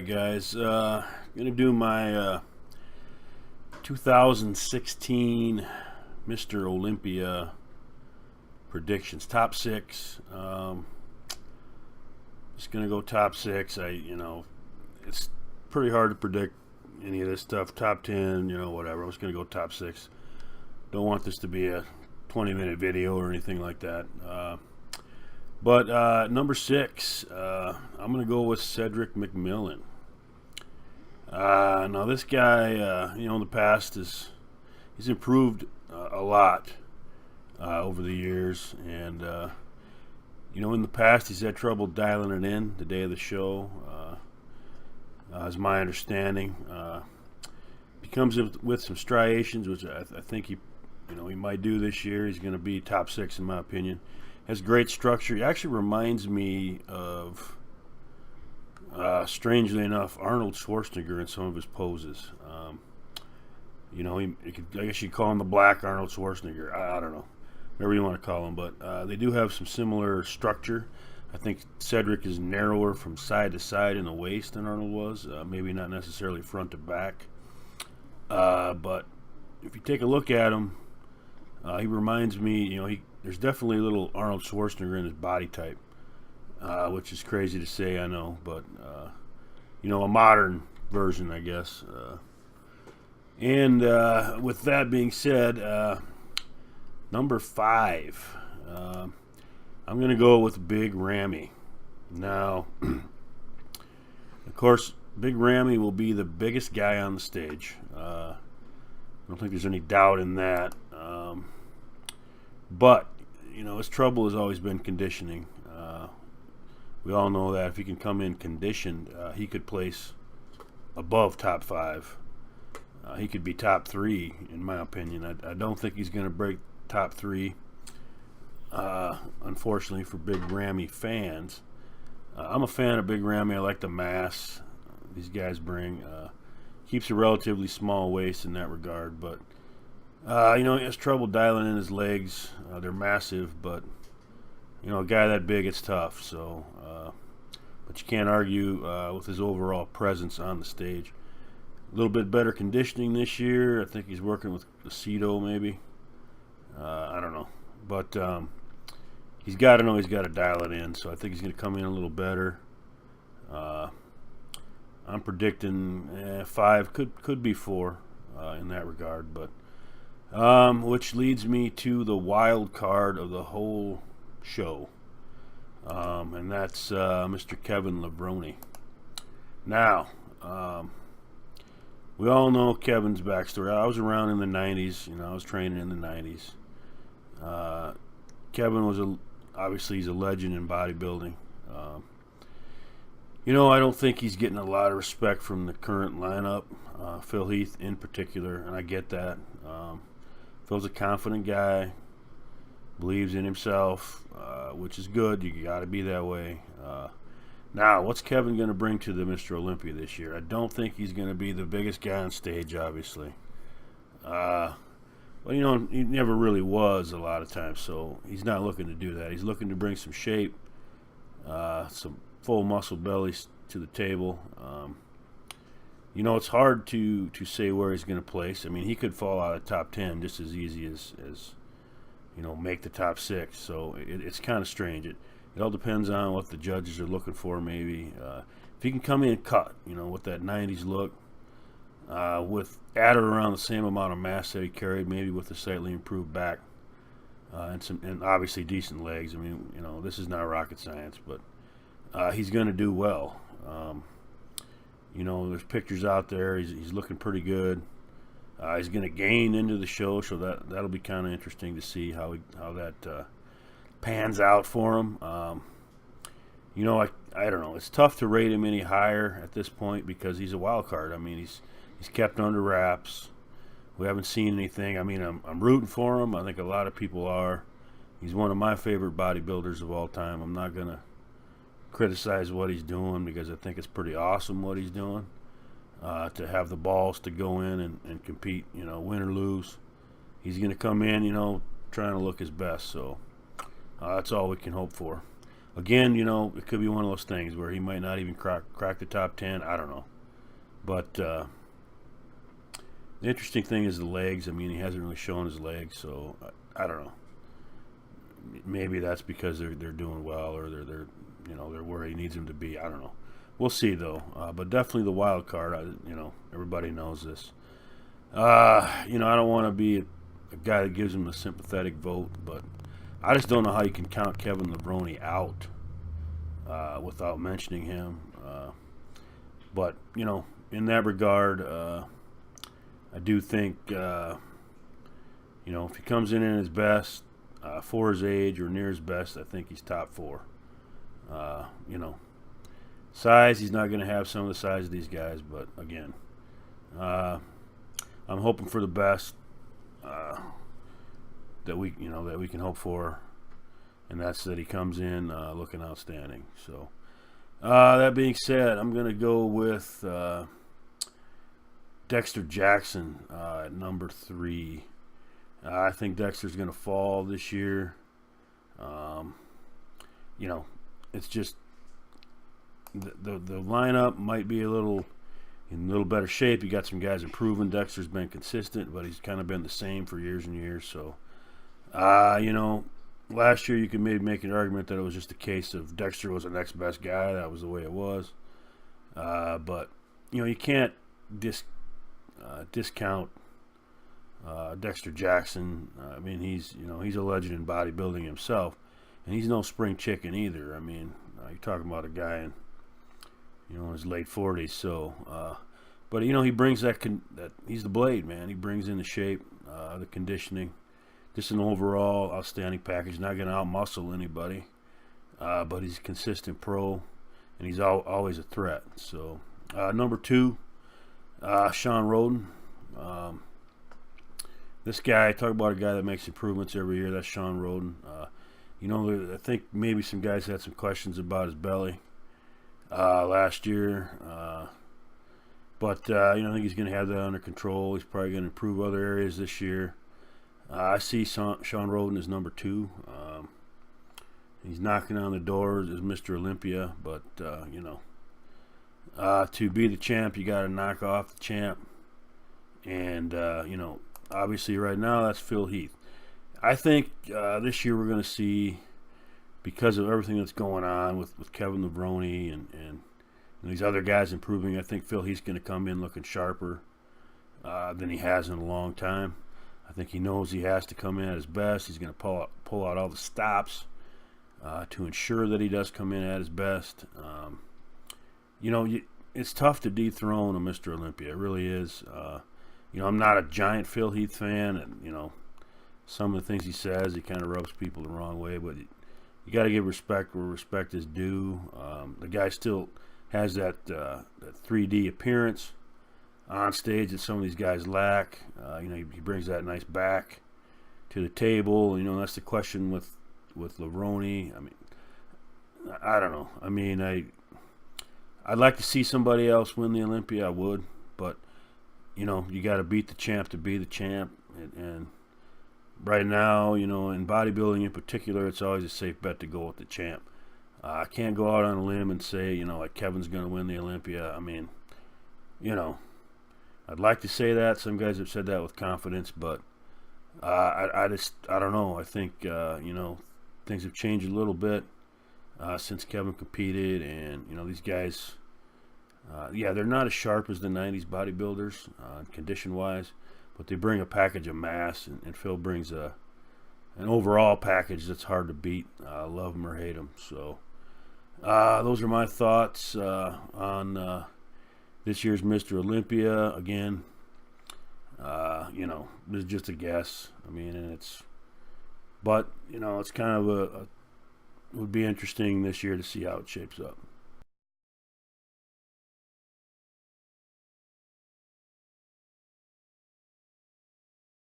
guys. Gonna do my 2016 Mr. Olympia predictions, top six. Just gonna go top six. It's pretty hard to predict any of this stuff. Top 10, whatever. I'm just gonna go top six. Don't want this to be a 20-minute video or anything like that. But number six, I'm going to go with Cedric McMillan. Now this guy, in the past he's improved a lot over the years, and in the past he's had trouble dialing it in the day of the show. Is my understanding. He comes in with some striations, which I think he might do this year. He's going to be top six in my opinion. Has great structure. He actually reminds me of, strangely enough, Arnold Schwarzenegger in some of his poses. I guess you'd call him the Black Arnold Schwarzenegger. I don't know, whatever you want to call him. But they do have some similar structure. I think Cedric is narrower from side to side in the waist than Arnold was. Maybe not necessarily front to back. But if you take a look at him, he reminds me, there's definitely a little Arnold Schwarzenegger in his body type, which is crazy to say, I know, but, a modern version, I guess. And with that being said, number five, I'm going to go with Big Rammy. Now, of course, Big Rammy will be the biggest guy on the stage. I don't think there's any doubt in that. But his trouble has always been conditioning. We all know that if he can come in conditioned, he could place above top five. He could be top three, in my opinion. I don't think he's going to break top three, unfortunately, for Big Rammy fans. I'm a fan of Big Rammy. I like the mass these guys bring. Keeps a relatively small waist in that regard, but he has trouble dialing in his legs. They're massive, but a guy that big, it's tough. So, but you can't argue with his overall presence on the stage. A little bit better conditioning this year. I think he's working with Aceto, maybe. I don't know, but he's got to dial it in. So I think he's going to come in a little better. I'm predicting 5, could be 4 in that regard, but which leads me to the wild card of the whole show, and that's Mr. Kevin Levrone. Now, we all know Kevin's backstory. I was around in the 90s. I was training in the 90s. Kevin was obviously he's a legend in bodybuilding. I don't think he's getting a lot of respect from the current lineup, Phil Heath in particular, and I get that. Phil's a confident guy, believes in himself, which is good. You got to be that way. Now, what's Kevin going to bring to the Mr. Olympia this year? I don't think he's going to be the biggest guy on stage, obviously. Well, he never really was a lot of times, so he's not looking to do that. He's looking to bring some shape, some full muscle bellies to the table. It's hard to say where he's going to place. I mean, he could fall out of top 10 just as easy as make the top 6. So it's kind of strange. It all depends on what the judges are looking for, maybe. If he can come in and cut, with that 90s look, with at or around the same amount of mass that he carried, maybe with a slightly improved back, and obviously decent legs. I mean, this is not rocket science, but he's going to do well. There's pictures out there. He's looking pretty good. He's going to gain into the show, so that'll be kind of interesting to see how that pans out for him. I don't know. It's tough to rate him any higher at this point because he's a wild card. I mean, he's kept under wraps. We haven't seen anything. I mean, I'm rooting for him. I think a lot of people are. He's one of my favorite bodybuilders of all time. I'm not going to criticize what he's doing because I think it's pretty awesome what he's doing. To have the balls to go in and compete, win or lose. He's going to come in, trying to look his best. So that's all we can hope for. again, it could be one of those things where he might not even crack the top 10. I don't know. But the interesting thing is the legs. I mean, he hasn't really shown his legs, so I don't know. Maybe that's because they're doing well, or they're where he needs them to be. I don't know. We'll see though. But definitely the wild card. Everybody knows this. I don't want to be a guy that gives him a sympathetic vote, but I just don't know how you can count Kevin Levrone out without mentioning him. But in that regard, I do think if he comes in his best for his age or near his best, I think he's top 4. Size, he's not going to have some of the size of these guys, but again, I'm hoping for the best that we can hope for, and that's that he comes in looking outstanding. So that being said, I'm going to go with Dexter Jackson at number 3. I think Dexter's going to fall this year. It's just the lineup might be in a little better shape. You got some guys improving. Dexter's been consistent, but he's kind of been the same for years and years. So, last year you could maybe make an argument that it was just a case of Dexter was the next best guy. That was the way it was. But you can't discount Dexter Jackson. I mean, he's a legend in bodybuilding himself, and he's no spring chicken either. I mean, you're talking about a guy in his late 40s. So, but he brings that he's the blade, man. He brings in the shape, the conditioning, just an overall outstanding package. Not going to outmuscle anybody, but he's a consistent pro, and he's always a threat. So, number 2, Sean Roden. This guy, talk about a guy that makes improvements every year. That's Sean Roden. I think maybe some guys had some questions about his belly last year, but I think he's going to have that under control. He's probably going to improve other areas this year. I see Sean Roden as number 2. He's knocking on the doors as Mr. Olympia, but to be the champ, you got to knock off the champ, and obviously right now that's Phil Heath. I think this year we're going to see, because of everything that's going on with Kevin Levrone and these other guys improving, I think Phil Heath's going to come in looking sharper than he has in a long time. I think he knows he has to come in at his best. He's going to pull out all the stops to ensure that he does come in at his best. It's tough to dethrone a Mr. Olympia. It really is. I'm not a giant Phil Heath fan, and some of the things he says, he kind of rubs people the wrong way, but you got to give respect where respect is due. The guy still has that 3D appearance on stage that some of these guys lack. He brings that nice back to the table. That's the question with Levrone. I mean, I don't know. I mean, I'd like to see somebody else win the Olympia. I would, but you got to beat the champ to be the champ, and right now, in bodybuilding in particular, it's always a safe bet to go with the champ. I can't go out on a limb and say, like Kevin's going to win the Olympia. I mean, I'd like to say that. Some guys have said that with confidence, but I don't know. I think, things have changed a little bit since Kevin competed, and, these guys, they're not as sharp as the 90s bodybuilders condition-wise, but they bring a package of mass, and Phil brings an overall package that's hard to beat. Love him or hate him. So those are my thoughts on this year's Mr. Olympia. Again, this is just a guess. I mean, and it's kind of it would be interesting this year to see how it shapes up.